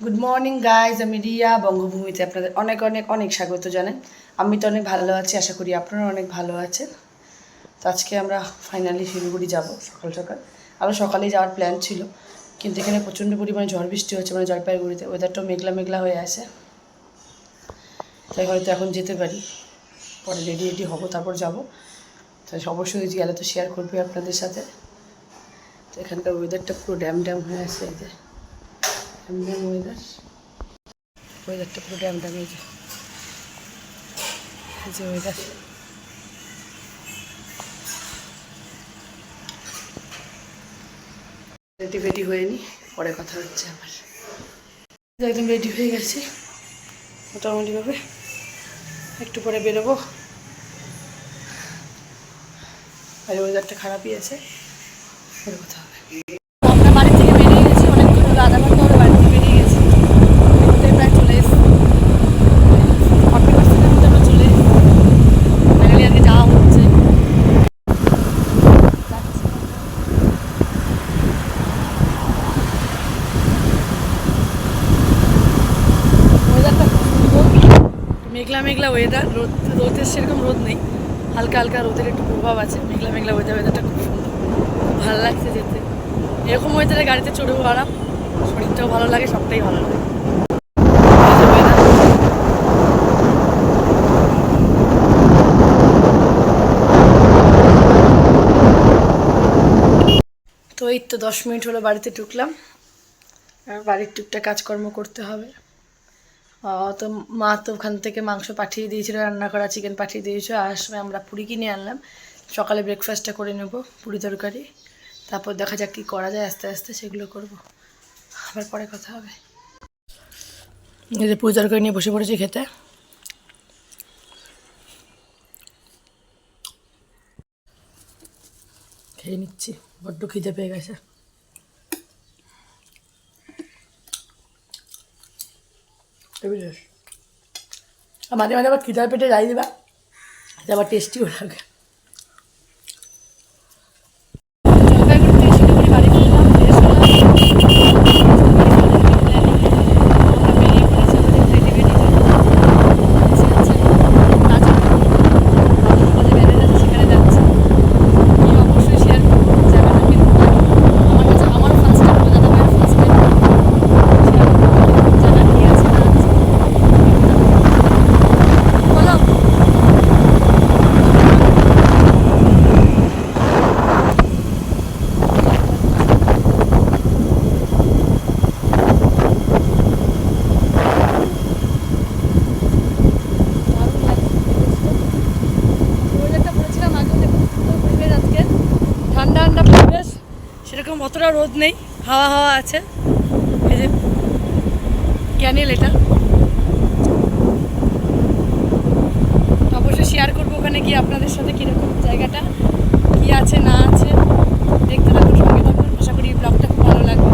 Good morning guys, আমি রিয়া। বঙ্গভূমিতে আপনাদের অনেক অনেক অনেক স্বাগত জানাই। আমি তো অনেক ভালো আছি, আশা করি আপনারা অনেক ভালো আছেন। তো আজকে আমরা ফাইনালি শিলিগুড়ি যাব সকাল সকাল। আরও সকালেই যাওয়ার প্ল্যান ছিল, কিন্তু এখানে প্রচণ্ড পরিমাণে ঝড় বৃষ্টি হচ্ছে, মানে জলপাইগুড়িতে ওয়েদারটাও মেঘলা মেঘলা হয়ে আছে। তাই হয়তো এখন যেতে পারি, পরে রেডি হবো, তারপর যাব। তাই অবশ্যই গেলে তো শেয়ার করবে আপনাদের সাথে। তো এখানকার ওয়েদারটা পুরো ড্যাম হয়ে আছে, এই যে ড্যাম ওয়েদারটা পুরো ড্যাম এই যে ওয়েদার। রেডি হয়ে নি, পরে কথা হচ্ছে আবার। একদম রেডি হয়ে গেছি মোটামুটিভাবে, একটু পরে বেরোবো। আর ওয়েদারটা খারাপই আছে, পরে কথা হবে। আমরা বাড়ি থেকে বেরিয়ে গেছি, অনেকক্ষণ হলো, আধা ঘন্টা হলো বাড়ি থেকে বেরিয়ে গেছি। প্রায় চলে এসেছি, 40% মধ্যে আমরা চলে এসেছি। ফাইনালি আজকে যাওয়া হচ্ছে। ওয়েদারটা মেঘলা মেঘলা ওয়েদার, রোদের সেরকম রোদ নেই, হালকা হালকা রোদের একটু প্রভাব আছে। মেঘলা মেঘলা ওয়েদারটা খুব সুন্দর, খুব ভালো লাগছে যেতে। এরকম ওয়েদারে গাড়িতে চড়েও আরাম, শরীরটাও ভালো লাগে, সবটাই ভালো লাগে। তো এই তো 10 মিনিট হলো বাড়িতে ঢুকলাম, বাড়ির টুকটাক কাজকর্ম করতে হবে। তো মা তো ওখান থেকে মাংস পাঠিয়ে দিয়েছিল, রান্না করা চিকেন পাঠিয়ে দিয়েছিল। আর সময় আমরা পুরি কিনে আনলাম, সকালে ব্রেকফাস্টটা করে নেব, পুরি তরকারি। তারপর দেখা যাক কী করা যায়, আস্তে আস্তে সেগুলো করব, আবার পরে কথা হবে। এই যে পুরি তরকারি নিয়ে বসে পড়েছি খেতে। খেয়ে নিচ্ছি, বড্ড খিদে পেয়ে গেছে। মাঝে মাঝে আবার খিদার পেটে যাই দিবা, আবার টেস্টিও লাগে। সেরকম অতটা রোদ নেই, হাওয়া হাওয়া আছে। এই যে ক্যানেল, এটা অবশ্যই শেয়ার করবো ওখানে গিয়ে আপনাদের সাথে কীরকম জায়গাটা, কী আছে না আছে দেখতে থাকুন, সঙ্গে থাকুন। আশা করি ব্লগটা খুব ভালো লাগবে।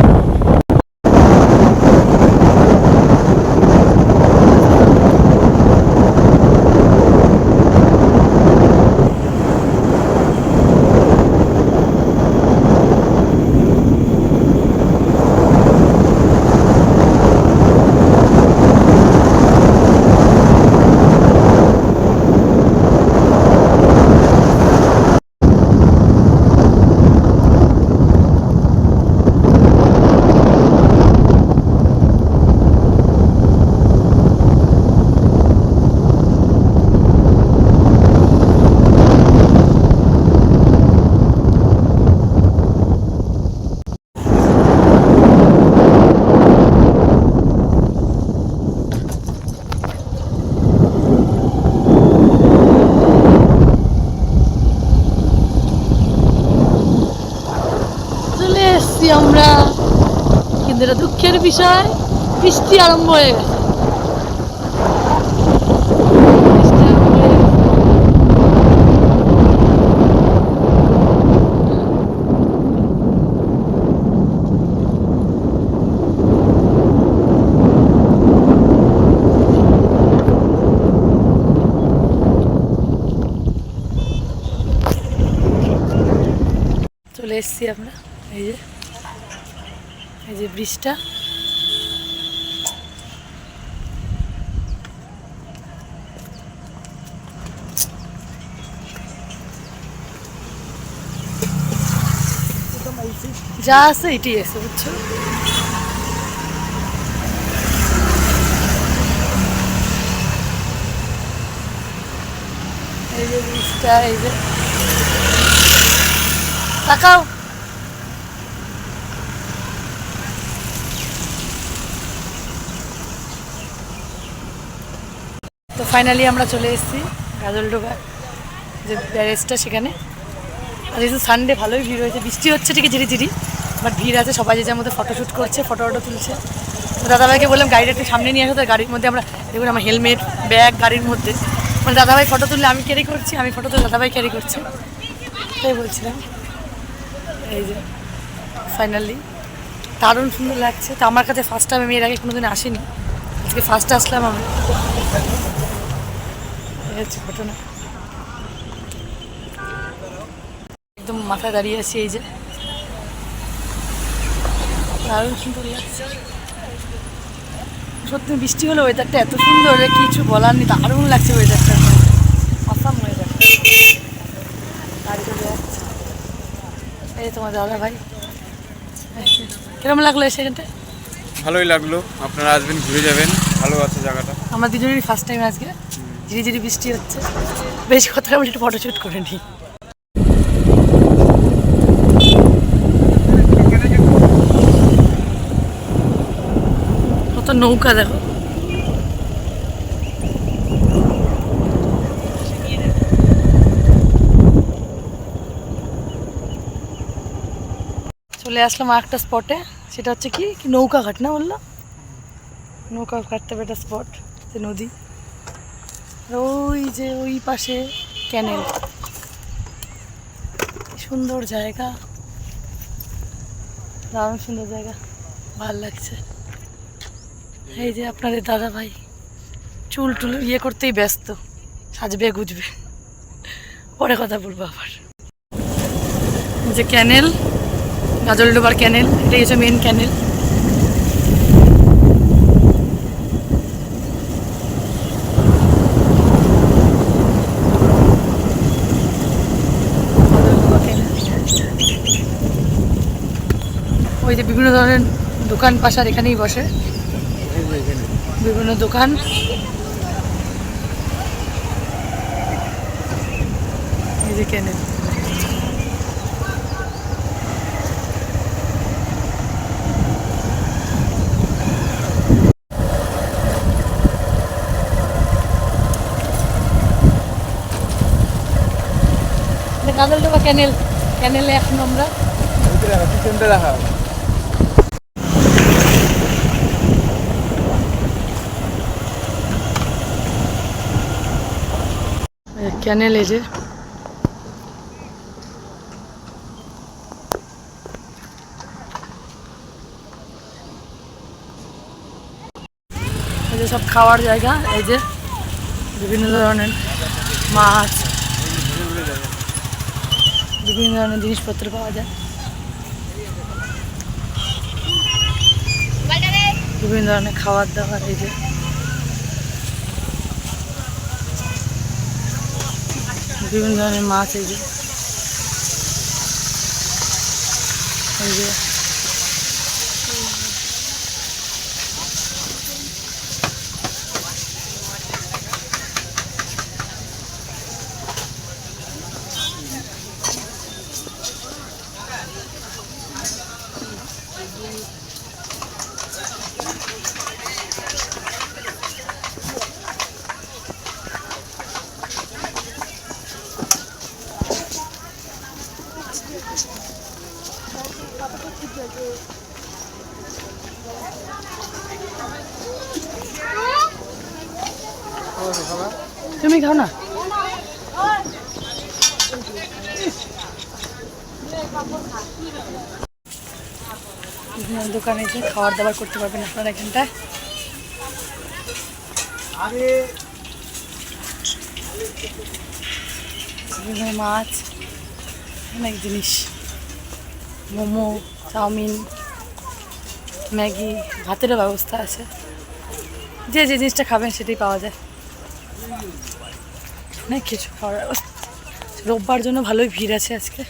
আমরা, কিন্তু এটা দুঃখের বিষয়, বৃষ্টি আরম্ভ হয়ে গেছে। চলে এসছি আমরা, এই যে ব্রিজটা। যা আছে এটাই আছে, বুঝছো? এই যে ব্রিজটা, এই যে তাকাও। তো ফাইনালি আমরা চলে এসেছি গাজলডোবা যে ব্যারেজটা, সেখানে। আর যেহেতু সানডে ভালোই ভিড় হয়েছে, বৃষ্টি হচ্ছে ঠিকই ঝিরি ঝিরি, বাট ভিড় আছে, সবাই যে যার মধ্যে ফটোশ্যুট করছে, ফটো তুলছে। তো দাদাভাইকে বললাম গাড়িটা একটু সামনে নিয়ে আসো, তো গাড়ির মধ্যে আমরা দেখুন আমার হেলমেট ব্যাগ গাড়ির মধ্যে, মানে দাদাভাই ফটো তুললে আমি ক্যারি করছি, আমি ফটো তুলে দাদাভাই ক্যারি করছি, তাই বলছিলাম। এই যে ফাইনালি দারুণ সুন্দর লাগছে। তো আমার কাছে ফার্স্ট টাইম, আমি এর আগে কোনোদিন আসিনি, আজকে ফার্স্ট আসলাম আমি। এই হচ্ছে ঘটনা, একদম মাথায় দাঁড়িয়ে আছি। এই যে দারুণ সুন্দর লাগছে সত্যি, বৃষ্টি হলো, ওয়েদারটা এত সুন্দর, কিছু বলার নেই, দারুণ লাগছে ওয়েদারটা, আসাম ওয়েদার। গাড়ি চলে যাচ্ছে, এই তোমার দাদা ভাই। কিরকম লাগলো সেখানটা? ভালোই লাগলো, আপনারা আসবেন, ঘুরে যাবেন, ভালো আছে জায়গাটা। আমার দুজনেরই ফার্স্ট টাইম আজকে, ঝিরি ঝিরি বৃষ্টি হচ্ছে, বেশি কথা বলে একটু ফটোশ্যুট করে নিই। কত নৌকা দেখো, চলে আসলাম আর একটা স্পটে, সেটা হচ্ছে কি নৌকা ঘাট না বললো, নৌকা ঘাটতে হবে একটা স্পট, যে নদী, ওই যে ওই পাশে ক্যানেল, সুন্দর জায়গা, দারুণ সুন্দর জায়গা, ভালো লাগছে। এই যে আপনাদের দাদা ভাই চুল টুল ইয়ে করতেই ব্যস্ত, সাজবে গুজবে, পরে কথা বলবো আবার। যে ক্যানেল, গাজলডোবার ক্যানেল, এটাই হচ্ছে মেন ক্যানেল। ওই যে বিভিন্ন ধরনের দোকান পাশার এখানেই বসে, বিভিন্ন দোকান। এই যে ক্যানেল, গাজলডোবা ক্যানেল, ক্যানেলে এখন আমরা ক্যানেল, এই যে এই যে সব খাওয়ার জায়গা, এই যে বিভিন্ন ধরনের মাছ, বিভিন্ন ধরনের জিনিসপত্র পাওয়া যায়, বিভিন্ন ধরনের খাবার দাবার। এই যে বিভিন্ন ধরনের মাছ, এই যে এই যে তুমি খাও না, দোকানে যে খাবার দাবার করতে পারবেন আপনারা এখানটায়। বিভিন্ন মাছ, অনেক জিনিস, মোমো, চাউমিন, ম্যাগি, ভাতেরও ব্যবস্থা আছে, যে যে জিনিসটা খাবেন সেটাই পাওয়া যায়, অনেক কিছু খাওয়ার ব্যবস্থা। রোববার জন্য ভালোই ভিড় আছে আজকে।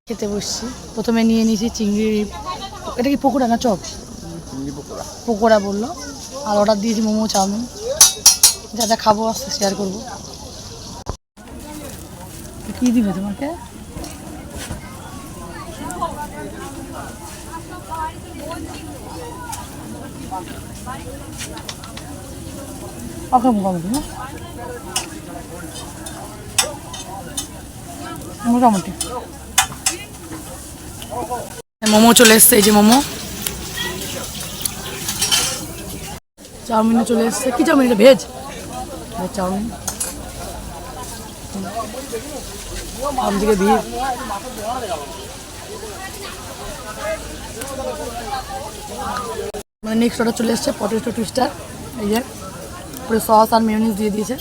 খেতে বসছি। প্রথমে নিয়ে নিয়েছি চিংড়ি, এটা কি পকোড়া না চপ? পকোড়া বললো। আর অর্ডার দিয়েছি মোমো, চাউমিন, যা যা খাবো আস্তে শেয়ার করবো। কি দিবে তোমাকে? মোটামুটি মোমো চলে এসছে, এই যে মোমো। চাউমিনও চলে এসছে। কি চাউমিন? এটা ভেজ চাউমিন। দিকে ভিড়। মানে নেক্সট অর্ডার চলে এসছে পটেটো টুইস্টার। এই যে পুরো সস আর মেয়োনিজ দিয়ে দিয়েছে।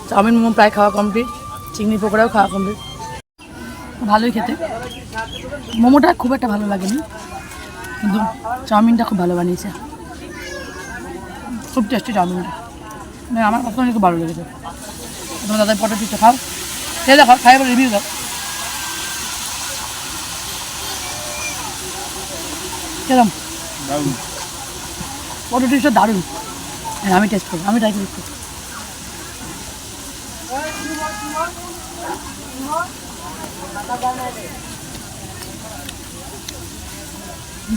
চাউমিন মোমো প্রায় খাওয়া কমপ্লিট, চিংড়ি পকোড়াও খাওয়া কমপ্লিট। ভালোই খেতে। মোমোটা খুব একটা ভালো লাগেনি, কিন্তু চাউমিনটা খুব ভালো বানিয়েছে। খুব টেস্টি চাউমিনটা, মানে আমার পছন্দ খুব ভালো লেগেছে। তোমার দাদা পটেটো টুইস্টার খাও, খেয়ে দেখো, খাই বলে রিভিউ দাও। কেরম? পটেটো টুইস্টার দারুণ। হ্যাঁ, আমি টেস্ট করবো, আমি ট্রাই করি।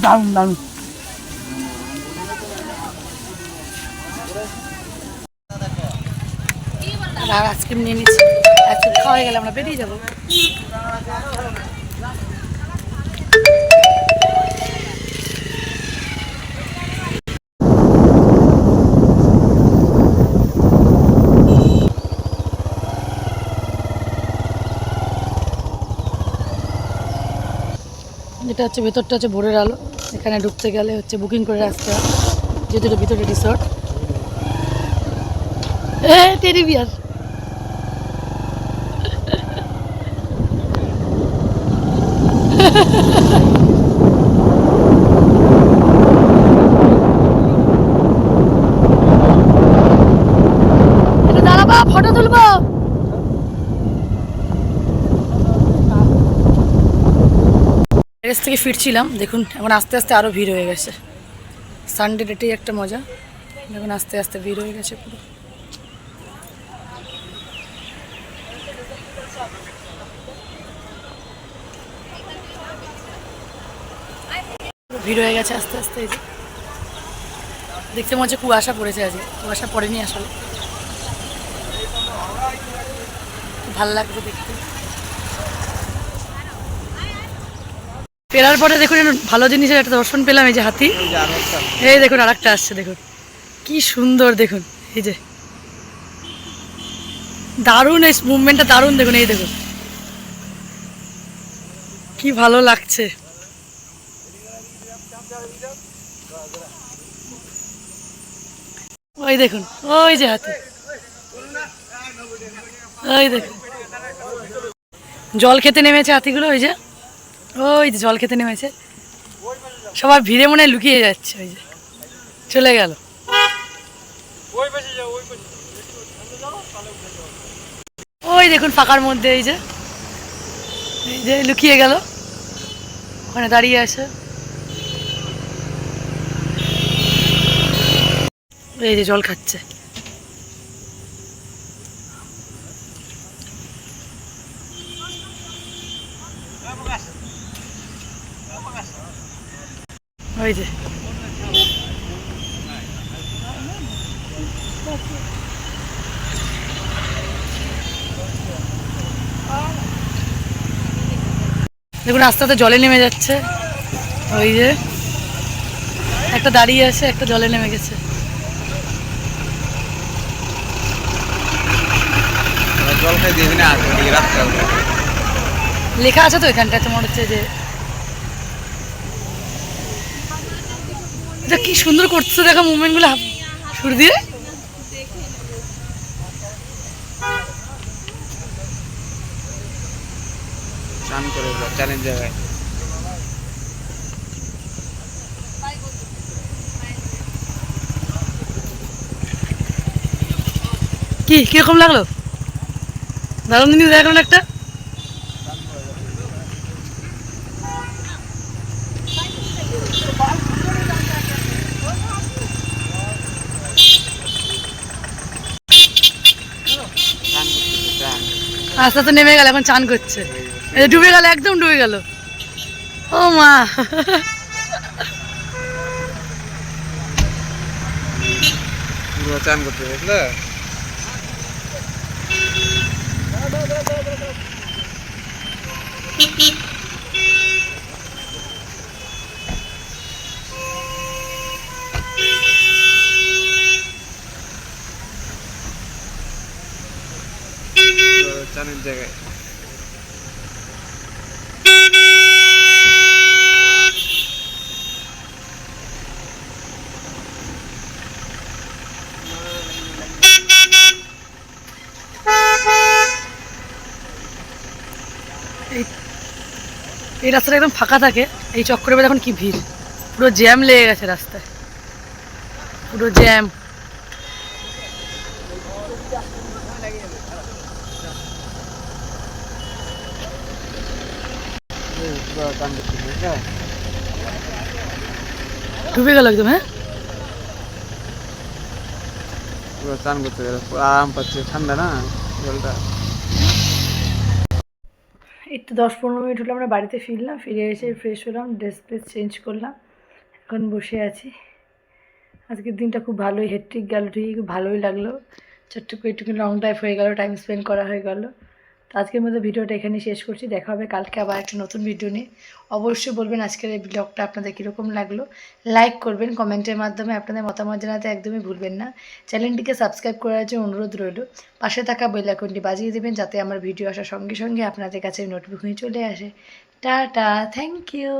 দারুণ দারুণ। আর আইসক্রিম নিয়ে নিচ্ছি। আইসক্রিম খাওয়া হয়ে গেলে আমরা বেরিয়ে যাবো। যেটা হচ্ছে ভেতরটা হচ্ছে ভোরের আলো। এখানে ঢুকতে গেলে হচ্ছে বুকিং করে আসতে হয়, যেহেতু এটা ভিতরে রিসর্ট। Teddy bear. এটা দাঁড়াবা, ফটো তুলবো। রেস থেকে ফিরছিলাম, দেখুন এখন আস্তে আস্তে আরও ভিড় হয়ে গেছে। সানডে ডেটেই একটা মজা, দেখুন আস্তে আস্তে ভিড় হয়ে গেছে পুরো। ভিড় হয়ে গেছে আস্তে আস্তে। এই যে দেখতে মনে হচ্ছে কুয়াশা পড়েছে, আজকে কুয়াশা পড়েনি আসলে। ভালো লাগছে দেখতে। ফেরার পরে দেখুন ভালো জিনিসের একটা দর্শন পেলাম। এই যে হাতি, এই দেখুন আর একটা আসছে, দেখুন কি সুন্দর। দেখুন এই যে দারুণ, এই মুভমেন্টটা দারুণ। দেখুন এই দেখুন কি ভালো লাগছে। ওই দেখুন, ওই যে হাতি, ওই দেখুন জল খেতে নেমেছে হাতিগুলো। ওই যে ওই যে জল খেতে নেমেছে, সবাই ভিড়ে মনে হয় লুকিয়ে যাচ্ছে। ওই যে চলে গেল। ওই দেখুন ফাঁকার মধ্যে এই যে লুকিয়ে গেল, ওখানে দাঁড়িয়ে আছে। এই যে জল খাচ্ছে। ওই যে দেখুন আস্তে আস্তে জলে নেমে যাচ্ছে। ওই যে একটা দাঁড়িয়ে আছে, একটা জলে নেমে গেছে। লেখা আছে তো এখানটায়, তোমার হচ্ছে যে এটা কি সুন্দর করছে দেখো মুভমেন্ট গুলো সুর দিয়ে। চান করে চ্যালেঞ্জ জায়গায়। কিরকম লাগলো? দারুণ জিনিস দেখলাম একটা। আস্তে আস্তে নেমে গেল, এখন চান করছে। এই যে ডুবে গেল, একদম ডুবে গেল। ও মা, পুরো চান করতে দেখলে। চানের জায়গায় এই রাস্তাটা একদম ফাঁকা থাকে, এই চক্করে এখন কি ভিড়, পুরো জ্যাম লেগে গেছে রাস্তায়, পুরো জ্যাম। চান করতে দেখলে। ডুবে গেল একদম। হ্যাঁ, পুরো চান করতে গেলে পুরো আরাম পাচ্ছে, ঠান্ডা না জলটা। এই তো 10-15 মিনিট হলো আমরা বাড়িতে ফিরলাম, ফিরে এসে ফ্রেশ হলাম, ড্রেস ফ্রেস চেঞ্জ করলাম, এখন বসে আছি। আজকের দিনটা খুব ভালোই হেক্টিক গেল, ঠিক ভালোই লাগলো, ছোট্ট করে একটু লং ড্রাইভ হয়ে গেল, টাইম স্পেন্ড করা হয়ে গেল। তো আজকের মধ্যে ভিডিওটা এখানেই শেষ করছি, দেখা হবে কালকে আবার একটা নতুন ভিডিও নিয়ে। অবশ্যই বলবেন আজকের এই ব্লগটা আপনাদের কীরকম লাগলো, লাইক করবেন, কমেন্টের মাধ্যমে আপনাদের মতামত জানাতে একদমই ভুলবেন না। চ্যানেলটিকে সাবস্ক্রাইব করার জন্য অনুরোধ রইল, পাশে থাকা বেল আইকনটি বাজিয়ে দেবেন যাতে আমার ভিডিও আসার সঙ্গে সঙ্গে আপনাদের কাছে নোটিফিকেশন চলে আসে। Tata, thank you.